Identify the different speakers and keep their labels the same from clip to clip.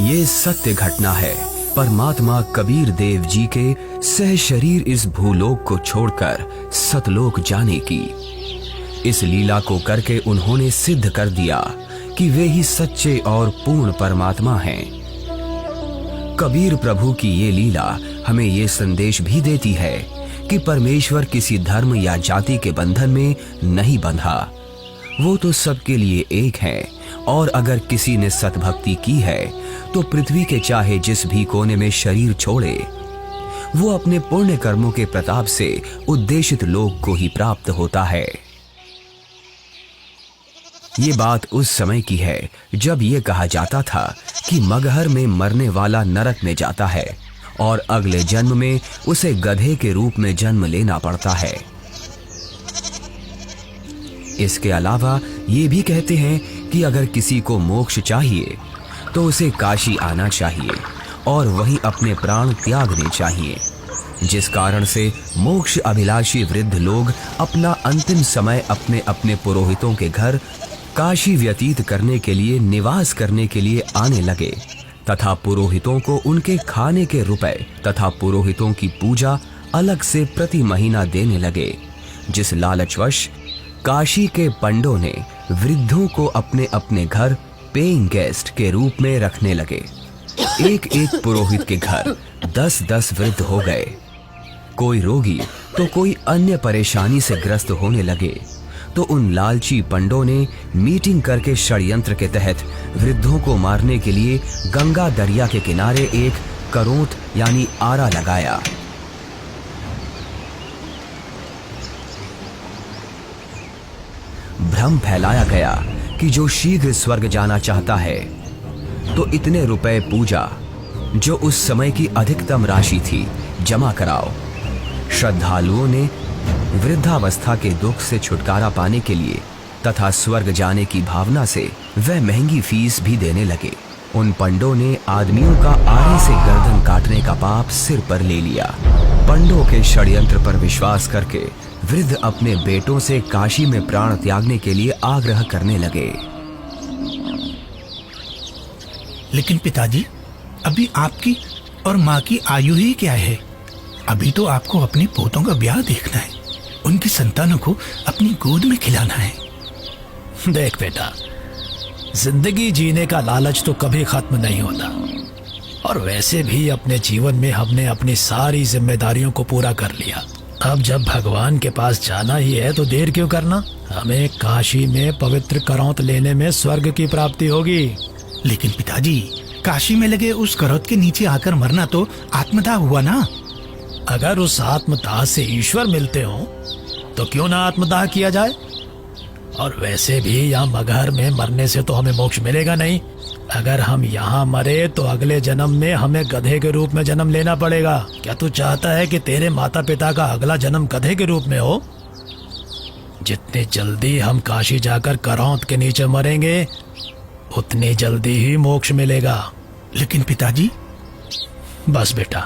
Speaker 1: ये सत्य घटना है परमात्मा कबीर देव जी के सह शरीर इस भूलोक को छोड़कर सतलोक जाने की। इस लीला को करके उन्होंने सिद्ध कर दिया कि वे ही सच्चे और पूर्ण परमात्मा हैं। कबीर प्रभु की ये लीला हमें ये संदेश भी देती है कि परमेश्वर किसी धर्म या जाति के बंधन में नहीं बंधा, वो तो सबके लिए एक है। और अगर किसी ने सतभक्ति की है तो पृथ्वी के चाहे जिस भी कोने में शरीर छोड़े, वो अपने पुण्य कर्मों के प्रताप से उद्देशित लोक को ही प्राप्त होता है। ये बात उस समय की है जब ये कहा जाता था कि मगहर में मरने वाला नरक में जाता है और अगले जन्म में उसे गधे के रूप में जन्म लेना पड़ता है। इसके अलावा ये भी कहते हैं कि अगर किसी को मोक्ष चाहिए तो उसे काशी आना चाहिए और वहीं अपने प्राण त्यागने चाहिए, जिस कारण से मोक्ष अभिलाषी वृद्ध लोग अपना अंतिम समय अपने अपने पुरोहितों के घर काशी व्यतीत करने के लिए, निवास करने के लिए आने लगे तथा पुरोहितों को उनके खाने के रुपए तथा पुरोहितों की पूजा अलग से प्रति महीना देने लगे, जिस लालचवश काशी के पंडों ने वृद्धों को अपने अपने घर पेइंग गेस्ट के रूप में रखने लगे। एक एक पुरोहित के घर 10-10 वृद्ध हो गए। कोई रोगी तो कोई अन्य परेशानी से ग्रस्त होने लगे तो उन लालची पंडों ने मीटिंग करके षड्यंत्र के तहत वृद्धों को मारने के लिए गंगा दरिया के किनारे एक करोंत यानी आरा लगाया। भ्रम फैलाया गया कि जो शीघ्र स्वर्ग जाना चाहता है तो इतने रुपए पूजा, जो उस समय की अधिकतम राशि थी, जमा कराओ। श्रद्धालुओं ने वृद्धावस्था के दुख से छुटकारा पाने के लिए तथा स्वर्ग जाने की भावना से वह महंगी फीस भी देने लगे। उन पंडों ने आदमियों का आरे से गर्दन काटने का पाप सिर पर ले लिया। पंडों के षड्यंत्र पर विश्वास करके वृद्ध अपने बेटों से काशी में प्राण त्यागने के लिए आग्रह करने लगे।
Speaker 2: लेकिन पिताजी, अभी आपकी और माँ की आयु ही क्या है? अभी तो आपको अपने पोतों का ब्याह देखना है, उनकी संतानों को अपनी गोद में खिलाना है।
Speaker 3: देख बेटा, जिंदगी जीने का लालच तो कभी खत्म नहीं होता, और वैसे भी अपने जीवन में हमने अपनी सारी जिम्मेदारियों को पूरा कर लिया। अब जब भगवान के पास जाना ही है तो देर क्यों करना? हमें काशी में पवित्र करौंत लेने में स्वर्ग की प्राप्ति होगी।
Speaker 2: लेकिन पिताजी, काशी में लगे उस करौत के नीचे आकर मरना तो आत्मदाह हुआ ना?
Speaker 3: अगर उस आत्मदाह से ईश्वर मिलते हो तो क्यों ना आत्मदाह किया जाए? और वैसे भी यहाँ मगहर में मरने से तो हमें मोक्ष मिलेगा नहीं। अगर हम यहाँ मरे तो अगले जन्म में हमें गधे के रूप में जन्म लेना पड़ेगा। क्या तू चाहता है कि तेरे माता पिता का अगला जन्म गधे के रूप में हो? जितनी जल्दी हम काशी जाकर करौंत के नीचे मरेंगे उतनी जल्दी ही मोक्ष मिलेगा।
Speaker 2: लेकिन पिताजी।
Speaker 3: बस बेटा,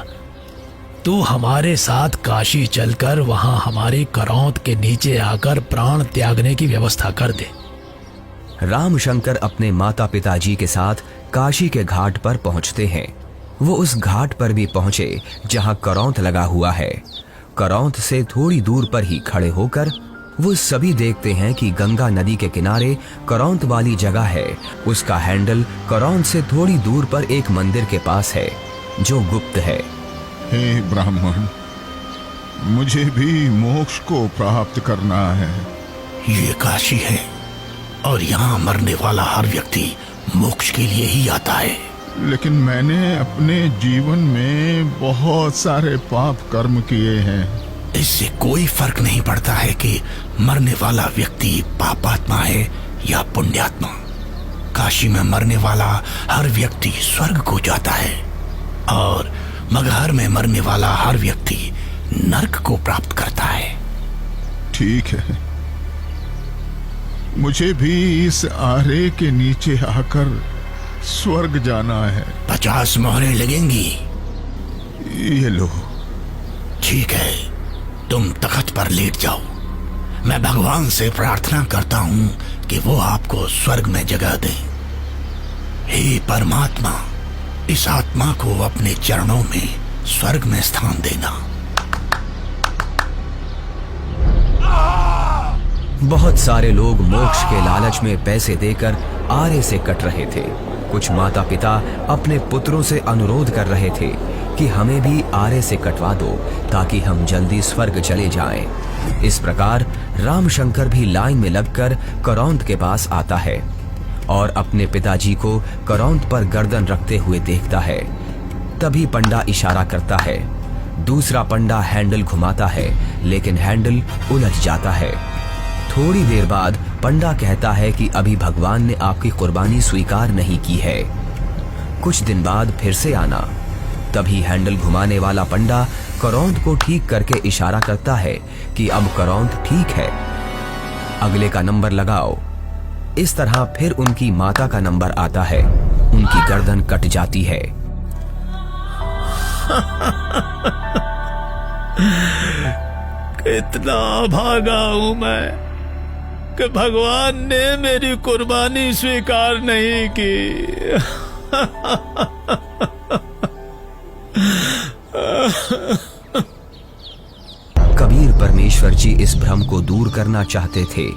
Speaker 3: तू हमारे साथ काशी चलकर वहां हमारी करौंत के नीचे आकर प्राण त्यागने की व्यवस्था कर दे।
Speaker 1: रामशंकर अपने माता पिताजी के साथ काशी के घाट पर पहुंचते हैं। वो उस घाट पर भी पहुंचे जहां करौंत लगा हुआ है। करौंत से थोड़ी दूर पर ही खड़े होकर वो सभी देखते हैं कि गंगा नदी के किनारे करौंत वाली जगह है। उसका हैंडल करौंत से थोड़ी दूर पर एक मंदिर के पास है जो गुप्त है।
Speaker 4: हे ब्राह्मण, मुझे भी मोक्ष को प्राप्त करना है।
Speaker 2: ये काशी है और यहाँ मरने वाला हर व्यक्ति मोक्ष के लिए ही आता है।
Speaker 4: लेकिन मैंने अपने जीवन में बहुत सारे पाप कर्म किए हैं।
Speaker 2: इससे कोई फर्क नहीं पड़ता है कि मरने वाला व्यक्ति पापात्मा है या पुण्यात्मा। काशी में मरने वाला हर व्यक्ति स्वर्ग को जाता है और मगहर में मरने वाला हर व्यक्ति नरक को प्राप्त करता है।
Speaker 4: ठीक है, मुझे भी इस आरे के नीचे आकर स्वर्ग जाना है।
Speaker 2: 50 मोहरें लगेंगी।
Speaker 4: ये लो।
Speaker 2: ठीक है, तुम तख्त पर लेट जाओ। मैं भगवान से प्रार्थना करता हूँ कि वो आपको स्वर्ग में जगह दे। हे परमात्मा, इस आत्मा को अपने चरणों में स्वर्ग में स्थान देना।
Speaker 1: बहुत सारे लोग मोक्ष के लालच में पैसे देकर आरे से कट रहे थे। कुछ माता पिता अपने पुत्रों से अनुरोध कर रहे थे कि हमें भी आरे से कटवा दो ताकि हम जल्दी स्वर्ग चले जाएं। इस प्रकार रामशंकर भी लाइन में लगकर करौंद के पास आता है और अपने पिताजी को करौंद पर गर्दन रखते हुए देखता है। तभी पंडा इशारा करता है। दूसरा पंडा हैंडल घुमाता है, लेकिन हैंडल उलझ जाता है। थोड़ी देर बाद पंडा कहता है कि अभी भगवान ने आपकी कुर्बानी स्वीकार नहीं की है, कुछ दिन बाद फिर से आना। तभी हैंडल घुमाने वाला पंडा करौंद को ठीक करके इशारा करता है कि अब करौंद ठीक है, अगले का नंबर लगाओ। इस तरह फिर उनकी माता का नंबर आता है। उनकी गर्दन कट जाती है।
Speaker 3: कितना भागा हूं मैं कि भगवान ने मेरी कुर्बानी स्वीकार नहीं की।
Speaker 1: कबीर परमेश्वर जी इस भ्रम को दूर करना चाहते थे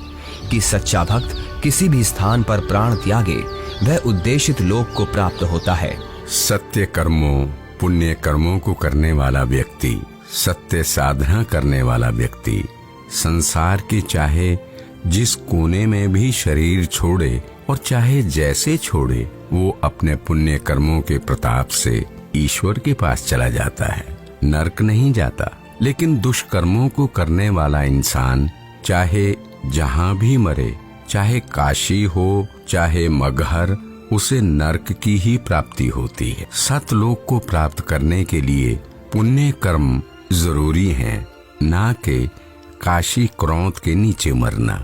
Speaker 1: कि सच्चा भक्त किसी भी स्थान पर प्राण त्यागे वह उद्देशित लोक को प्राप्त होता है।
Speaker 5: सत्य कर्मों, पुण्य कर्मों को करने वाला व्यक्ति, सत्य साधना करने वाला व्यक्ति संसार के चाहे जिस कोने में भी शरीर छोड़े और चाहे जैसे छोड़े, वो अपने पुण्य कर्मों के प्रताप से ईश्वर के पास चला जाता है, नरक नहीं जाता। लेकिन दुष्कर्मों को करने वाला इंसान चाहे जहां भी मरे, चाहे काशी हो चाहे मगहर, उसे नरक की ही प्राप्ति होती है। सतलोक को प्राप्त करने के लिए पुण्य कर्म जरूरी हैं, ना कि काशी क्रोध के नीचे मरना।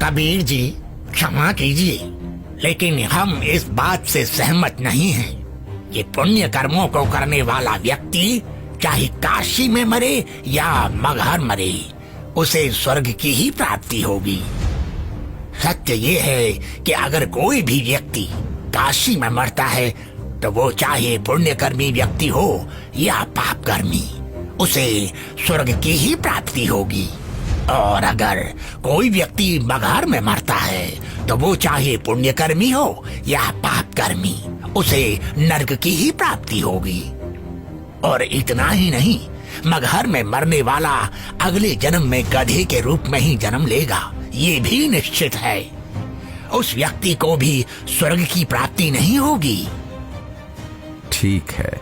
Speaker 2: कबीर जी क्षमा कीजिए, लेकिन हम इस बात से सहमत नहीं हैं कि पुण्य कर्मों को करने वाला व्यक्ति चाहे काशी में मरे या मगहर मरे, उसे स्वर्ग की ही प्राप्ति होगी। सत्य ये है कि अगर कोई भी व्यक्ति काशी में मरता है तो वो चाहे पुण्यकर्मी व्यक्ति हो या पापकर्मी, उसे स्वर्ग की ही प्राप्ति होगी। और अगर कोई व्यक्ति मगहर में मरता है तो वो चाहे पुण्यकर्मी हो या पापकर्मी, उसे नरक की ही प्राप्ति होगी। और इतना ही नहीं, मगहर में मरने वाला अगले जन्म में गधे के रूप में ही जन्म लेगा, ये भी निश्चित है। उस व्यक्ति को भी स्वर्ग की प्राप्ति नहीं होगी।
Speaker 5: ठीक है,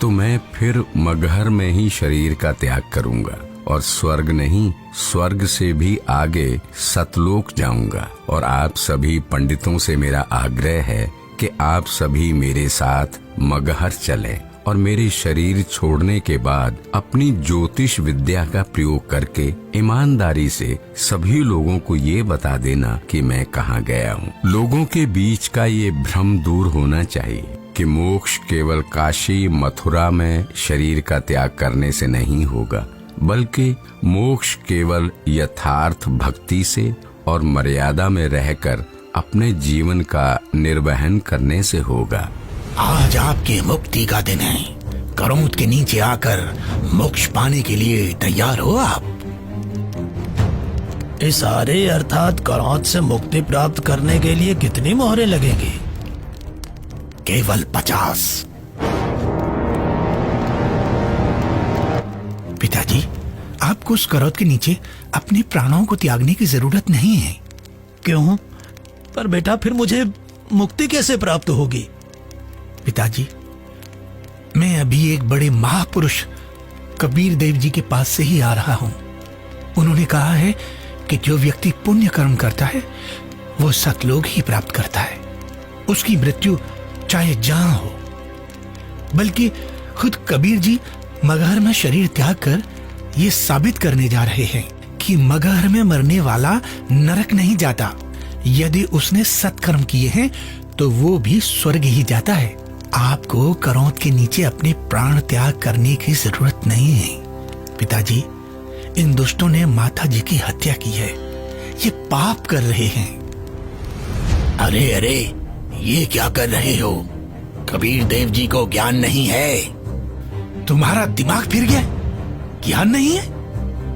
Speaker 5: तो मैं फिर मगहर में ही शरीर का त्याग करूंगा और स्वर्ग नहीं, स्वर्ग से भी आगे सतलोक जाऊंगा। और आप सभी पंडितों से मेरा आग्रह है कि आप सभी मेरे साथ मगहर चलें और मेरे शरीर छोड़ने के बाद अपनी ज्योतिष विद्या का प्रयोग करके ईमानदारी से सभी लोगों को ये बता देना कि मैं कहाँ गया हूँ। लोगों के बीच का ये भ्रम दूर होना चाहिए कि मोक्ष केवल काशी मथुरा में शरीर का त्याग करने से नहीं होगा, बल्कि मोक्ष केवल यथार्थ भक्ति से और मर्यादा में रहकर अपने जीवन का निर्वहन करने से होगा।
Speaker 2: आज आपकी मुक्ति का दिन है। करौंद के नीचे आकर मोक्ष पाने के लिए तैयार हो आप?
Speaker 3: इस आरे अर्थात करौंद से मुक्ति प्राप्त करने के लिए कितनी मोहरें लगेंगी?
Speaker 2: केवल 50। पिताजी, आपको उस करौंद के नीचे अपने प्राणों को त्यागने की जरूरत नहीं है।
Speaker 3: क्यों? पर बेटा फिर मुझे मुक्ति कैसे प्राप्त होगी?
Speaker 2: पिताजी, मैं अभी एक बड़े महापुरुष कबीर देव जी के पास से ही आ रहा हूं। उन्होंने कहा है कि जो व्यक्ति पुण्य कर्म करता है वो सतलोक ही प्राप्त करता है। उसकी मृत्यु चाहे जहां हो। बल्कि खुद कबीर जी मगहर में शरीर त्याग कर ये साबित करने जा रहे हैं कि मगहर में मरने वाला नरक नहीं जाता। यदि उसने सत्कर्म किए हैं तो वो भी स्वर्ग ही जाता है। आपको करौंद के नीचे अपने प्राण त्याग करने की जरूरत नहीं है। पिताजी, इन दुष्टों ने माता जी की हत्या की है। ये पाप कर रहे हैं। अरे अरे, ये क्या कर रहे हो? कबीर देव जी को ज्ञान नहीं है। तुम्हारा दिमाग फिर गया? ज्ञान नहीं है?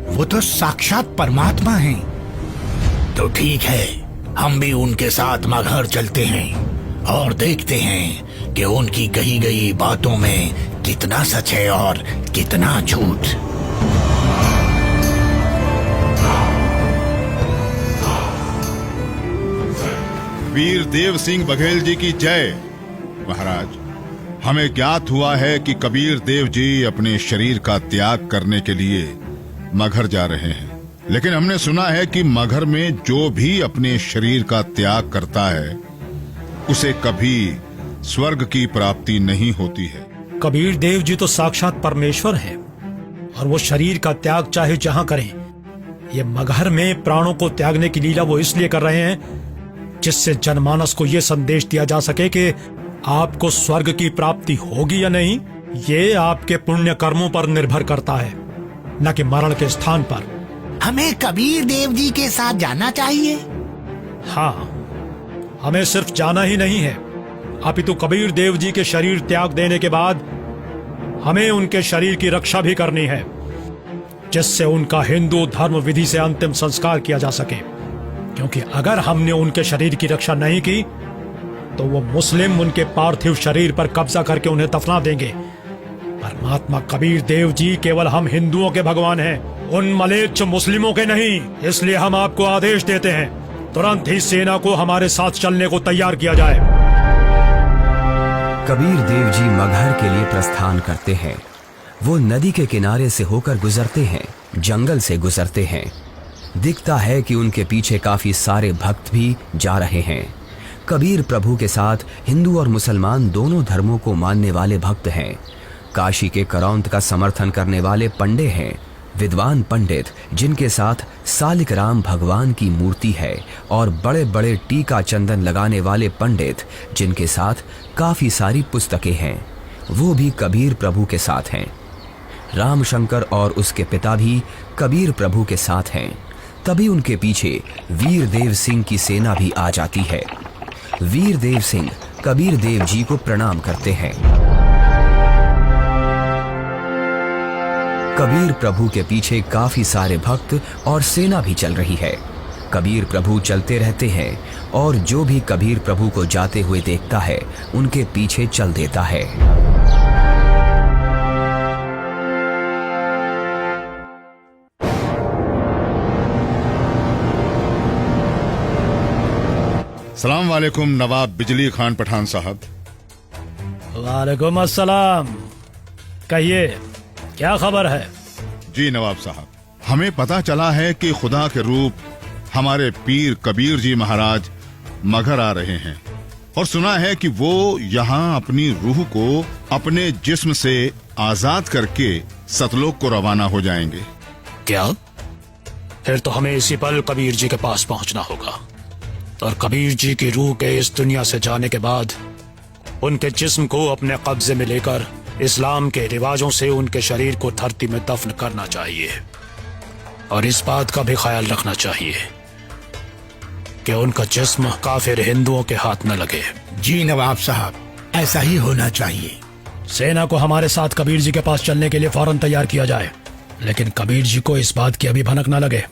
Speaker 2: वो तो साक्षात परमात्मा हैं। तो ठीक है, हम भी उनके साथ मगहर चलते हैं और देखते हैं कि उनकी कही गई बातों में कितना सच है और कितना झूठ।
Speaker 4: वीर देव सिंह बघेल जी की जय। महाराज, हमें ज्ञात हुआ है कि कबीर देव जी अपने शरीर का त्याग करने के लिए मगहर जा रहे हैं, लेकिन हमने सुना है कि मगहर में जो भी अपने शरीर का त्याग करता है उसे कभी स्वर्ग की प्राप्ति नहीं होती है।
Speaker 3: कबीर देव जी तो साक्षात परमेश्वर हैं और वो शरीर का त्याग चाहे जहां करें। ये मगहर में प्राणों को त्यागने की लीला वो इसलिए कर रहे हैं जिससे जनमानस को ये संदेश दिया जा सके कि आपको स्वर्ग की प्राप्ति होगी या नहीं, ये आपके पुण्य कर्मों पर निर्भर करता है, न कि मरण के स्थान पर।
Speaker 2: हमें कबीर देव जी के साथ जाना चाहिए।
Speaker 3: हाँ, हमें सिर्फ जाना ही नहीं है, अपितु कबीर देव जी के शरीर त्याग देने के बाद हमें उनके शरीर की रक्षा भी करनी है, जिससे उनका हिंदू धर्म विधि से अंतिम संस्कार किया जा सके। क्योंकि अगर हमने उनके शरीर की रक्षा नहीं की तो वो मुस्लिम उनके पार्थिव शरीर पर कब्जा करके उन्हें दफना देंगे। परमात्मा कबीर देव जी केवल हम हिंदुओं के भगवान हैं, उन मलेच्छ मुस्लिमों के नहीं। इसलिए हम आपको आदेश देते हैं, तुरंत ही सेना को हमारे साथ चलने को तैयार किया जाए।
Speaker 1: कबीर देव जी मगहर के लिए प्रस्थान करते हैं। वो नदी के किनारे से होकर गुजरते हैं, जंगल से गुजरते हैं। दिखता है कि उनके पीछे काफी सारे भक्त भी जा रहे हैं। कबीर प्रभु के साथ हिंदू और मुसलमान दोनों धर्मों को मानने वाले भक्त हैं। काशी के करौंत का समर्थन करने वाले पंडे हैं, विद्वान पंडित जिनके साथ सालिक राम भगवान की मूर्ति है, और बड़े बड़े टीका चंदन लगाने वाले पंडित जिनके साथ काफी सारी पुस्तकें हैं, वो भी कबीर प्रभु के साथ हैं। रामशंकर और उसके पिता भी कबीर प्रभु के साथ हैं। तभी उनके पीछे वीर देव सिंह की सेना भी आ जाती है। वीर देव सिंह कबीर देव जी को प्रणाम करते हैं। कबीर प्रभु के पीछे काफी सारे भक्त और सेना भी चल रही है। कबीर प्रभु चलते रहते हैं और जो भी कबीर प्रभु को जाते हुए देखता है उनके पीछे चल देता है।
Speaker 4: सलाम वालेकुम नवाब बिजली खान पठान साहब।
Speaker 3: वालेकुम अस्सलाम। कहिए, क्या खबर है?
Speaker 4: जी नवाब साहब, हमें पता चला है कि खुदा के रूप हमारे पीर कबीर जी महाराज मगहर आ रहे हैं, और सुना है कि वो यहाँ अपनी रूह को अपने जिस्म से आजाद करके सतलोक को रवाना हो जाएंगे।
Speaker 3: क्या? फिर तो हमें इसी पल कबीर जी के पास पहुंचना होगा, और कबीर जी की रूह के इस दुनिया से जाने के बाद उनके जिस्म को अपने कब्जे में लेकर इस्लाम के रिवाजों से उनके शरीर को धरती में दफन करना चाहिए। और इस बात का भी ख्याल रखना चाहिए कि उनका जिस्म काफिर हिंदुओं के हाथ न लगे।
Speaker 2: जी नवाब साहब, ऐसा ही होना चाहिए।
Speaker 3: सेना को हमारे साथ कबीर जी के पास चलने के लिए फौरन तैयार किया जाए, लेकिन कबीर जी को इस बात की अभी भनक न लगे।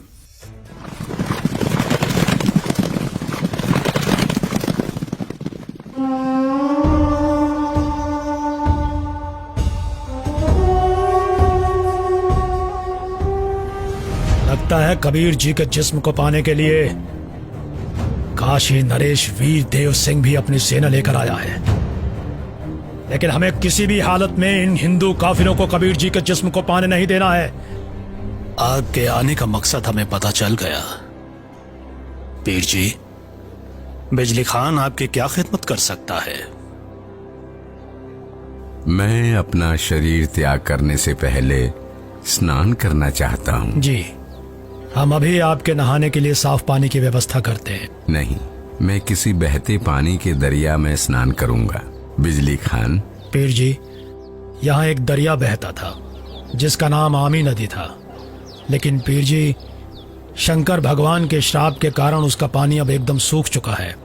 Speaker 3: लगता है कबीर जी के जिस्म को पाने के लिए काशी नरेश वीर देव सिंह भी अपनी सेना लेकर आया है, लेकिन हमें किसी भी हालत में इन हिंदू काफिरों को कबीर जी के जिस्म को पाने नहीं देना है। आपके आने का मकसद हमें पता चल गया। पीर जी, बिजली खान आपकी क्या खिदमत कर सकता है?
Speaker 5: मैं अपना शरीर त्याग करने से पहले स्नान करना चाहता हूँ।
Speaker 3: जी, हम अभी आपके नहाने के लिए साफ पानी की व्यवस्था करते हैं।
Speaker 5: नहीं, मैं किसी बहते पानी के दरिया में स्नान करूंगा। बिजली खान।
Speaker 3: पीर जी, यहाँ एक दरिया बहता था जिसका नाम आमी नदी था, लेकिन पीर जी शंकर भगवान के श्राप के कारण उसका पानी अब एकदम सूख चुका है।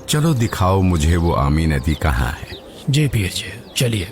Speaker 5: चलो दिखाओ मुझे वो आमी नदी कहाँ है।
Speaker 3: जी पीर जी, चलिए।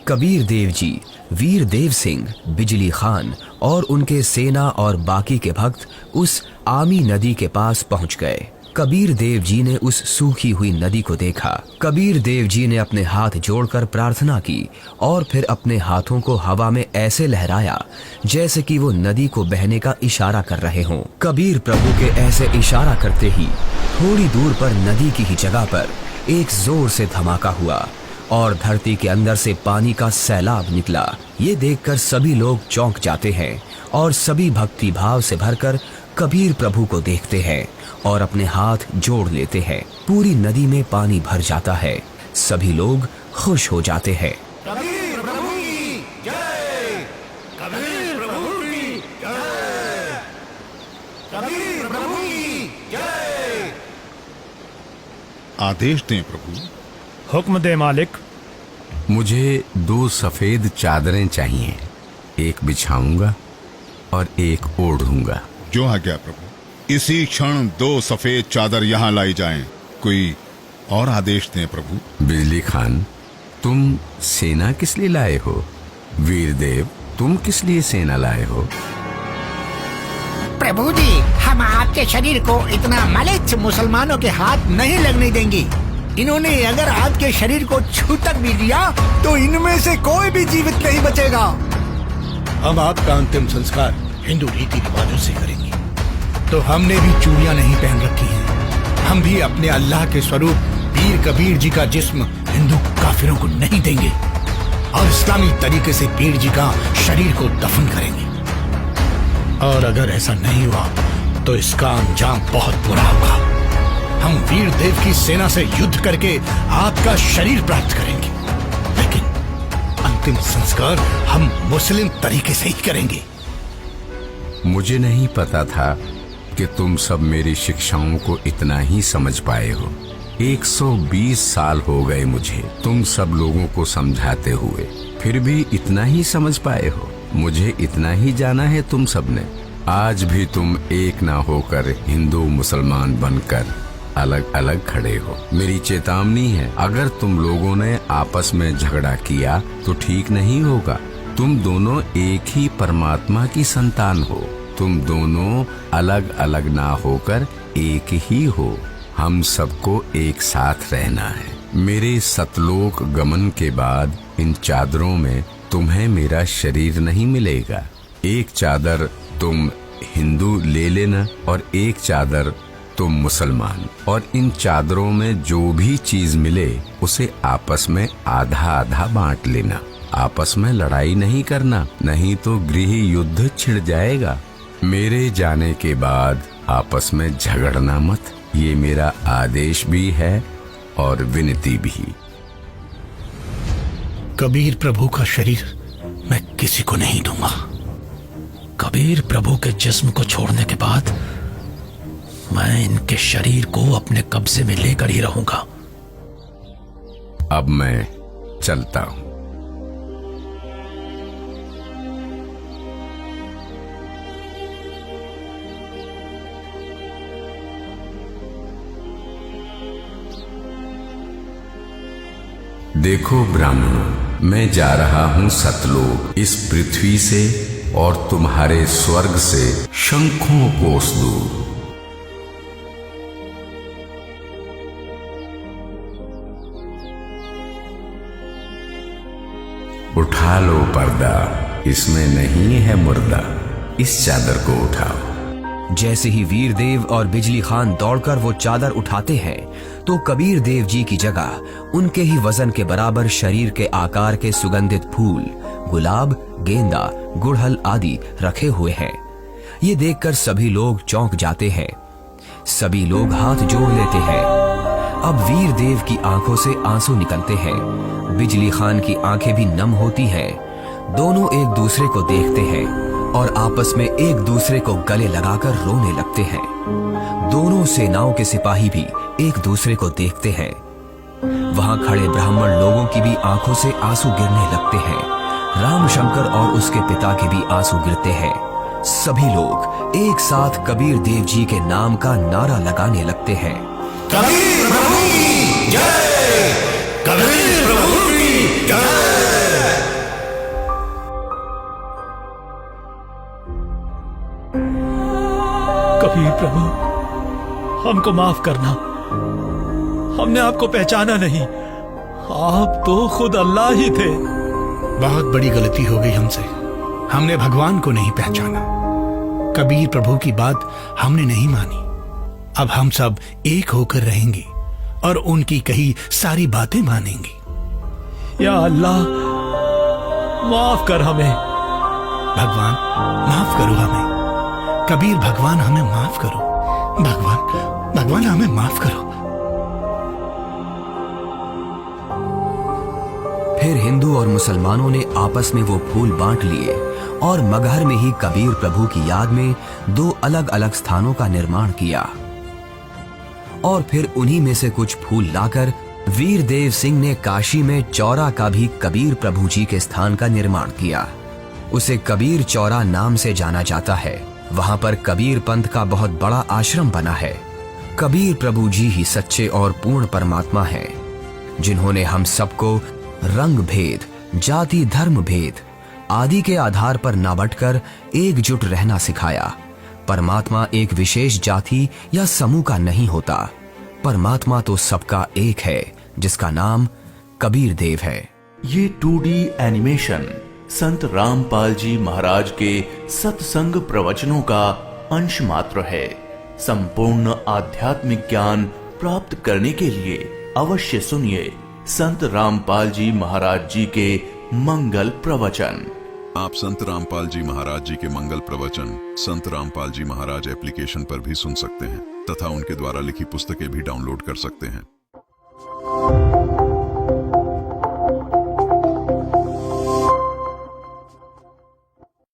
Speaker 1: कबीर देव जी, वीर देव सिंह, बिजली खान और उनके सेना और बाकी के भक्त उस आमी नदी के पास पहुंच गए। कबीर देव जी ने उस सूखी हुई नदी को देखा। कबीर देव जी ने अपने हाथ जोड़कर प्रार्थना की और फिर अपने हाथों को हवा में ऐसे लहराया जैसे कि वो नदी को बहने का इशारा कर रहे हों। कबीर प्रभु के ऐसे इशारा करते ही थोड़ी दूर पर नदी की ही जगह पर एक जोर से धमाका हुआ और धरती के अंदर से पानी का सैलाब निकला। ये देखकर सभी लोग चौंक जाते हैं और सभी भक्ति भाव से भरकर कबीर प्रभु को देखते हैं और अपने हाथ जोड़ लेते हैं। पूरी नदी में पानी भर जाता है। सभी लोग खुश हो जाते हैं।
Speaker 2: कबीर प्रभु की जय, कबीर प्रभु की जय, कबीर प्रभु की जय।
Speaker 4: आदेश दें प्रभु।
Speaker 3: हुक्म दे मालिक।
Speaker 5: मुझे 2 सफेद चादरें चाहिए, एक बिछाऊंगा और एक ओढ़ूंगा।
Speaker 4: जो आज्ञा प्रभु। इसी क्षण 2 सफेद चादर यहाँ लाई जाएं। कोई और आदेश दें प्रभु।
Speaker 5: बिजली खान, तुम सेना किस लिए लाए हो? वीर देव, तुम किस लिए सेना लाए हो?
Speaker 2: प्रभु जी, हम आपके शरीर को इतना मलिच्छ मुसलमानों के हाथ नहीं लगने देंगे। इन्होंने अगर आपके शरीर को छू तक भी दिया तो इनमें से कोई भी जीवित नहीं बचेगा। हम आपका अंतिम संस्कार हिंदू रीति रिवाजों से करेंगे। तो हमने भी चूड़ियां नहीं पहन रखी हैं। हम भी अपने अल्लाह के स्वरूप पीर कबीर जी का जिस्म हिंदू काफिरों को नहीं देंगे और इस्लामी तरीके से पीर जी का शरीर को दफन करेंगे। और अगर ऐसा नहीं हुआ तो इसका अंजाम बहुत बुरा होगा। हम वीर देव की सेना से युद्ध करके आपका शरीर प्राप्त करेंगे, लेकिन अंतिम संस्कार हम मुस्लिम तरीके से ही करेंगे।
Speaker 5: मुझे नहीं पता था कि तुम सब मेरी शिक्षाओं को इतना ही समझ पाए हो। 120 साल हो गए मुझे तुम सब लोगों को समझाते हुए, फिर भी इतना ही समझ पाए हो। मुझे इतना ही जाना है तुम सब ने। आज भी तुम एक ना होकर हिंदू मुसलमान बनकर अलग अलग खड़े हो। मेरी चेतावनी है, अगर तुम लोगों ने आपस में झगड़ा किया तो ठीक नहीं होगा। तुम दोनों एक ही परमात्मा की संतान हो। तुम दोनों अलग अलग ना होकर एक ही हो। हम सबको एक साथ रहना है। मेरे सतलोक गमन के बाद इन चादरों में तुम्हें मेरा शरीर नहीं मिलेगा। एक चादर तुम हिंदू ले लेना और एक चादर तुम मुसलमान, और इन चादरों में जो भी चीज मिले उसे आपस में आधा आधा बांट लेना। आपस में लड़ाई नहीं करना, नहीं तो गृह युद्ध छिड़ जाएगा। मेरे जाने के बाद आपस में झगड़ना मत, ये मेरा आदेश भी है और विनती भी।
Speaker 2: कबीर प्रभु का शरीर मैं किसी को नहीं दूंगा।
Speaker 3: कबीर प्रभु के जिस्म को छोड़ने के बाद मैं इनके शरीर को अपने कब्जे में लेकर ही रहूंगा।
Speaker 5: अब मैं चलता हूं। देखो ब्राह्मणों, मैं जा रहा हूं सतलोक, इस पृथ्वी से और तुम्हारे स्वर्ग से शंखों कोस दूर। उठा लो पर्दा, इसमें नहीं है मुर्दा, इस चादर को उठाओ।
Speaker 1: जैसे ही वीर देव और बिजली खान दौड़कर वो चादर उठाते हैं तो कबीर देव जी की जगह उनके ही वजन के बराबर शरीर के आकार के सुगंधित फूल, गुलाब, गेंदा, गुड़हल आदि रखे हुए हैं। ये देखकर सभी लोग चौंक जाते हैं। सभी लोग हाथ जोड़ लेते हैं। अब वीर देव की आंखों से आंसू निकलते हैं। बिजली खान की आंखें भी नम होती हैं। दोनों एक दूसरे को देखते हैं और आपस में एक दूसरे को गले लगाकर रोने लगते हैं। दोनों सेनाओं के सिपाही भी एक दूसरे को देखते हैं। वहां खड़े ब्राह्मण लोगों की भी आंखों से आंसू गिरने लगते हैं। रामशंकर और उसके पिता के भी आंसू गिरते हैं। सभी लोग एक साथ कबीर देव जी के नाम का नारा लगाने लगते हैं।
Speaker 2: कबीर प्रभु की जय, कबीर प्रभु की जय।
Speaker 3: कबीर प्रभु, हमको माफ करना, हमने आपको पहचाना नहीं। आप तो खुद अल्लाह ही थे।
Speaker 2: बहुत बड़ी गलती हो गई हमसे, हमने भगवान को नहीं पहचाना। कबीर प्रभु की बात हमने नहीं मानी। अब हम सब एक होकर रहेंगे और उनकी कही सारी बातें मानेंगे।
Speaker 3: या अल्लाह, माफ कर हमें।
Speaker 2: भगवान माफ करो हमें। कबीर भगवान हमें माफ करो। भगवान हमें माफ करो।
Speaker 1: फिर हिंदू और मुसलमानों ने आपस में वो फूल बांट लिए और मगहर में ही कबीर प्रभु की याद में 2 अलग अलग स्थानों का निर्माण किया। और फिर उन्हीं में से कुछ फूल लाकर वीर देव सिंह ने काशी में चौरा का भी कबीर प्रभु जी के स्थान का निर्माण किया। उसे कबीर चौरा नाम से जाना जाता है। वहां पर कबीर पंथ का बहुत बड़ा आश्रम बना है। कबीर प्रभु जी ही सच्चे और पूर्ण परमात्मा हैं, जिन्होंने हम सबको रंग भेद, जाति धर्म भेद आदि के आधार पर न बंटकर एकजुट रहना सिखाया। परमात्मा एक विशेष जाति या समूह का नहीं होता। परमात्मा तो सबका एक है, जिसका नाम कबीर देव है।
Speaker 6: ये 2D एनिमेशन संत रामपाल जी महाराज के सत्संग प्रवचनों का अंश मात्र है। संपूर्ण आध्यात्मिक ज्ञान प्राप्त करने के लिए अवश्य सुनिए संत रामपाल जी महाराज जी के मंगल प्रवचन।
Speaker 7: आप संत रामपाल जी महाराज जी के मंगल प्रवचन संत रामपाल जी महाराज एप्लीकेशन पर भी सुन सकते हैं तथा उनके द्वारा लिखी पुस्तकें भी डाउनलोड कर सकते हैं।